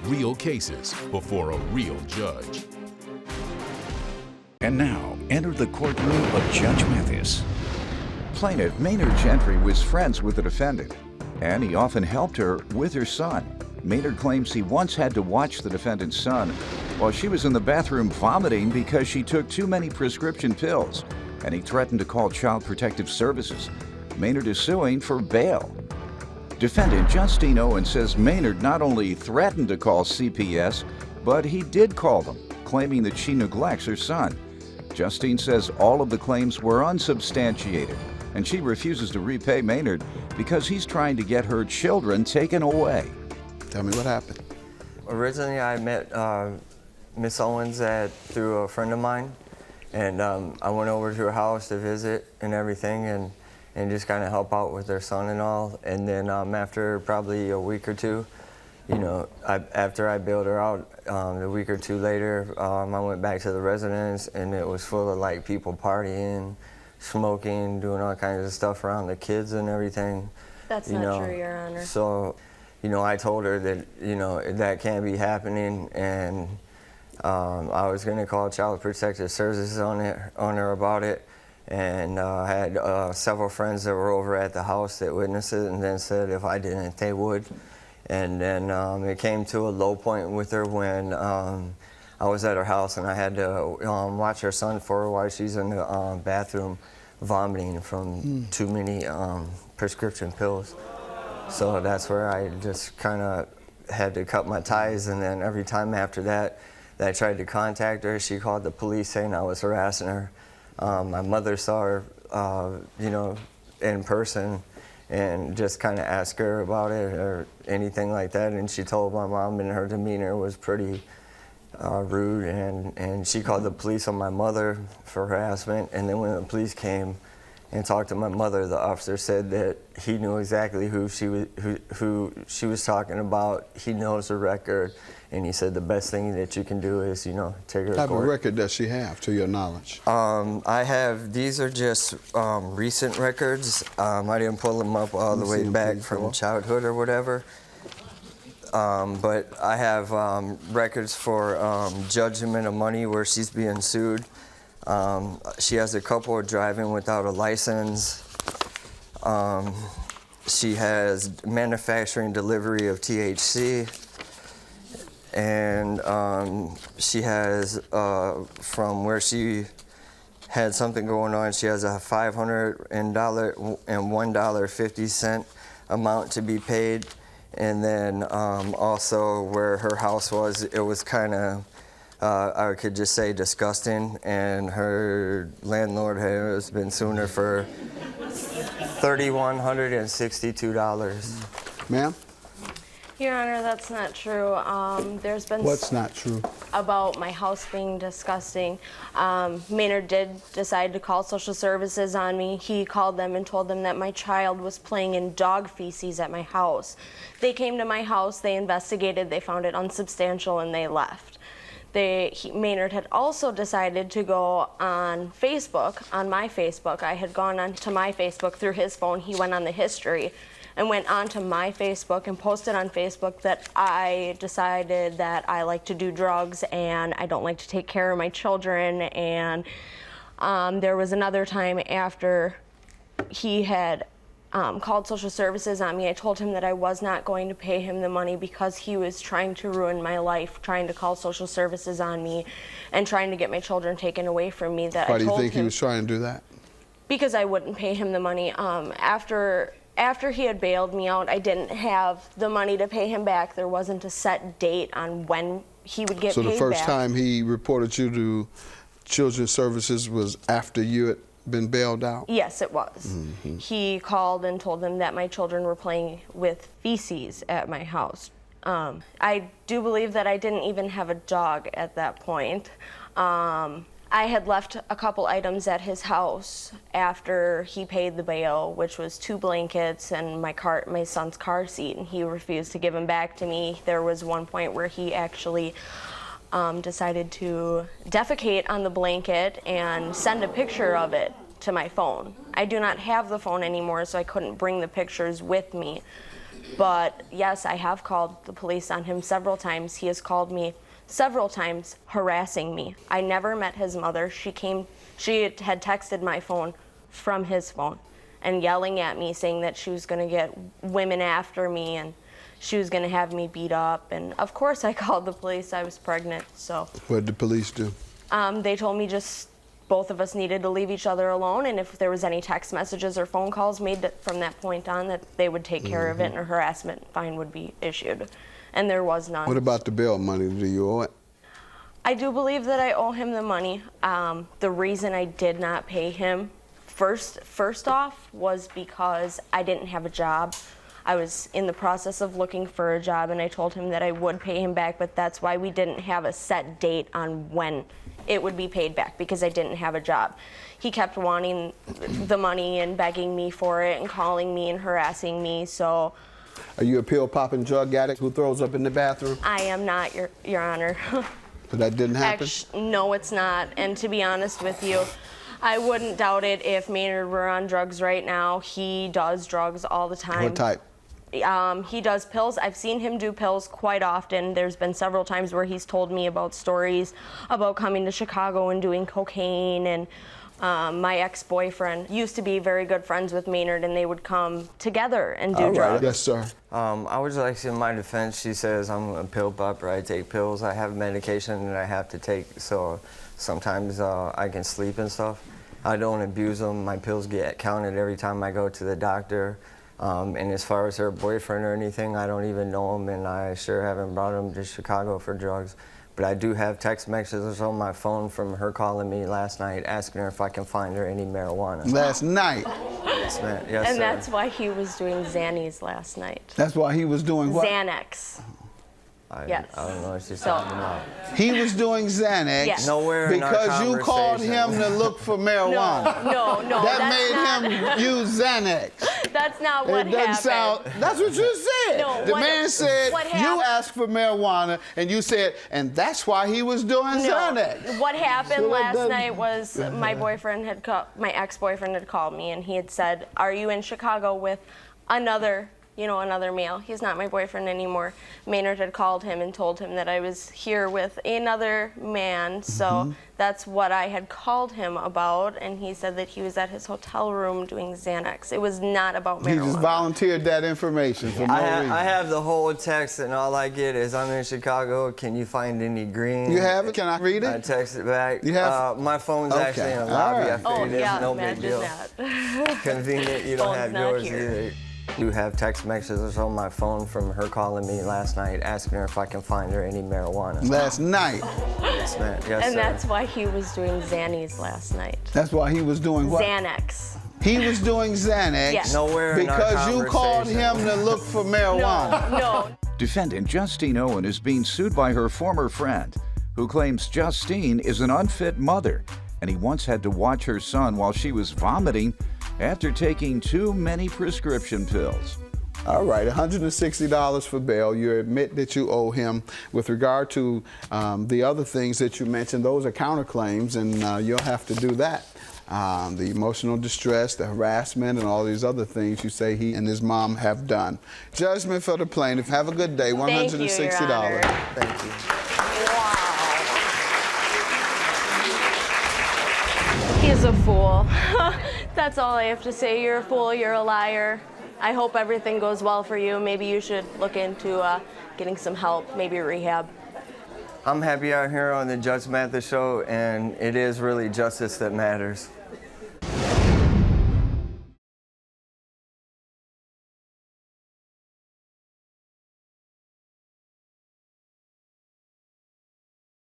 real cases before a real judge. And now, enter the courtroom of Judge Mathis. Plaintiff Maynard Gentry was friends with the defendant, and he often helped her with her son. Maynard claims he once had to watch the defendant's son while she was in the bathroom vomiting because she took too many prescription pills, and he threatened to call Child Protective Services. Maynard is suing for bail. Defendant Justine Owen says Maynard not only threatened to call CPS, but he did call them, claiming that she neglects her son. Justine says all of the claims were unsubstantiated, and she refuses to repay Maynard because he's trying to get her children taken away. Tell me what happened. Originally, I met Miss Owens through a friend of mine, and I went over to her house to visit and everything, and just kind of help out with their son and all. And then after probably a week or two, you know, after I bailed her out, a week or two later, I went back to the residence, and it was full of like people partying, smoking, doing all kinds of stuff around the kids and everything. That's not true, Your Honor. So, you know, I told her that, you know, that can't be happening, and I was going to call Child Protective Services on her about it. And I had several friends that were over at the house that witnessed it, and then said if I didn't, they would. And then it came to a low point with her when I was at her house, and I had to watch her son for her while she's in the bathroom vomiting from too many prescription pills. So that's where I just kind of had to cut my ties, and then every time after that I tried to contact her, she called the police saying I was harassing her. My mother saw her, you know, in person, and just kind of asked her about it or anything like that, and she told my mom, and her demeanor was pretty rude, and she called the police on my mother for harassment. And then when the police came and talked to my mother, the officer said that he knew exactly who she was talking about. He knows her record, and he said the best thing that you can do is, you know, take her to court. What type of record does she have, to your knowledge? I have, these are just recent records. I didn't pull them up all the way back from childhood or whatever. But I have records for judgment of money where she's being sued. She has a couple of driving without a license. She has manufacturing delivery of THC. And she has, from where she had something going on, she has a $501.50 amount to be paid. And then also where her house was, it was kind of, I could just say disgusting, and her landlord has been suing her for $3,162. Ma'am? Your Honor, that's not true. There's been What's not true? About my house being disgusting. Maynard did decide to call social services on me. He called them and told them that my child was playing in dog feces at my house. They came to my house, they investigated, they found it unsubstantial, and they left. Maynard had also decided to go on Facebook, on my Facebook. I had gone onto my Facebook through his phone. He went on the history and went onto my Facebook and posted on Facebook that I decided that I like to do drugs and I don't like to take care of my children. And there was another time after he had called social services on me. I told him that I was not going to pay him the money because he was trying to ruin my life, trying to call social services on me and trying to get my children taken away from me. Why do you think he was trying to do that? Because I wouldn't pay him the money. After he had bailed me out, I didn't have the money to pay him back. There wasn't a set date on when he would get paid back. So the first time he reported you to Children's Services was after you had been bailed out? Yes, it was. Mm-hmm. He called and told them that my children were playing with feces at my house. I do believe that I didn't even have a dog at that point. I had left a couple items at his house after he paid the bail, which was 2 blankets and my son's car seat, and he refused to give them back to me. There was one point where he actually decided to defecate on the blanket and send a picture of it to my phone. I do not have the phone anymore, so I couldn't bring the pictures with me. But yes, I have called the police on him several times. He has called me several times harassing me. I never met his mother. She had texted my phone from his phone and yelling at me, saying that she was going to get women after me and she was going to have me beat up. And of course I called the police. I was pregnant, so. What did the police do? They told me just both of us needed to leave each other alone, and if there was any text messages or phone calls made from that point on, that they would take care of it and a harassment fine would be issued. And there was none. What about the bail money? Do you owe it? I do believe that I owe him the money. The reason I did not pay him first off was because I didn't have a job. I was in the process of looking for a job, and I told him that I would pay him back, but that's why we didn't have a set date on when it would be paid back, because I didn't have a job. He kept wanting the money and begging me for it and calling me and harassing me, so. Are you a pill-popping drug addict who throws up in the bathroom? I am not, Your Honor. So that didn't happen? No, it's not, and to be honest with you, I wouldn't doubt it if Maynard were on drugs right now. He does drugs all the time. What type? He does pills. I've seen him do pills quite often. There's been several times where he's told me about stories about coming to Chicago and doing cocaine. And my ex-boyfriend used to be very good friends with Maynard, and they would come together and do drugs. Right. Yes, sir. I was like, in my defense, she says I'm a pill popper. I take pills. I have medication that I have to take, so sometimes I can sleep and stuff. I don't abuse them. My pills get counted every time I go to the doctor. And as far as her boyfriend or anything, I don't even know him, and I sure haven't brought him to Chicago for drugs. But I do have text messages on my phone from her calling me last night, asking her if I can find her any marijuana. Last night? Yes, ma'am. Yes, and sir. that's why he was doing Xannies last night. That's why he was doing what? Xanax. Yes. I don't know what she's talking about. He was doing Xanax Yes. Nowhere in our because you called him to look for marijuana. No, That made him use Xanax. That's not what It doesn't happened. sound. That's what you said. No, the what- man said what you happened- asked for marijuana, and you said, and that's why he was doing Xanax. What happened So that last doesn't- night was my ex-boyfriend had called me, and he had said, "Are you in Chicago with another male?" He's not my boyfriend anymore. Maynard had called him and told him that I was here with another man, so that's what I had called him about, and he said that he was at his hotel room doing Xanax. It was not about marijuana. He just volunteered that information for no reason. I have the whole text, and all I get is, I'm in Chicago, can you find any green? You have it? Can I read I it? text it back. You have- my phone's Okay. actually in the All lobby. right. I Oh, figured yeah, it's no big imagine deal. that. Convenient, you don't Phone's have not yours here. either. You have text messages on my phone from her calling me last night, asking her if I can find her any marijuana. Last night. Yes, ma'am. Yes, And sir. that's why he was doing Xannies last night. That's why he was doing what? Xanax. He was doing Xanax Yes. Nowhere in our because you called him conversation. to look for marijuana. No. Defendant Justine Owen is being sued by her former friend, who claims Justine is an unfit mother, and he once had to watch her son while she was vomiting after taking too many prescription pills. All right, $160 for bail. You admit that you owe him. With regard to the other things that you mentioned, those are counterclaims, and you'll have to do that. The emotional distress, the harassment, and all these other things you say he and his mom have done. Judgment for the plaintiff. Have a good day. $160. Thank you. He's a fool. That's all I have to say. You're a fool, you're a liar. I hope everything goes well for you. Maybe you should look into getting some help, maybe rehab. I'm happy out here on the Judge Mathis show, and it is really justice that matters.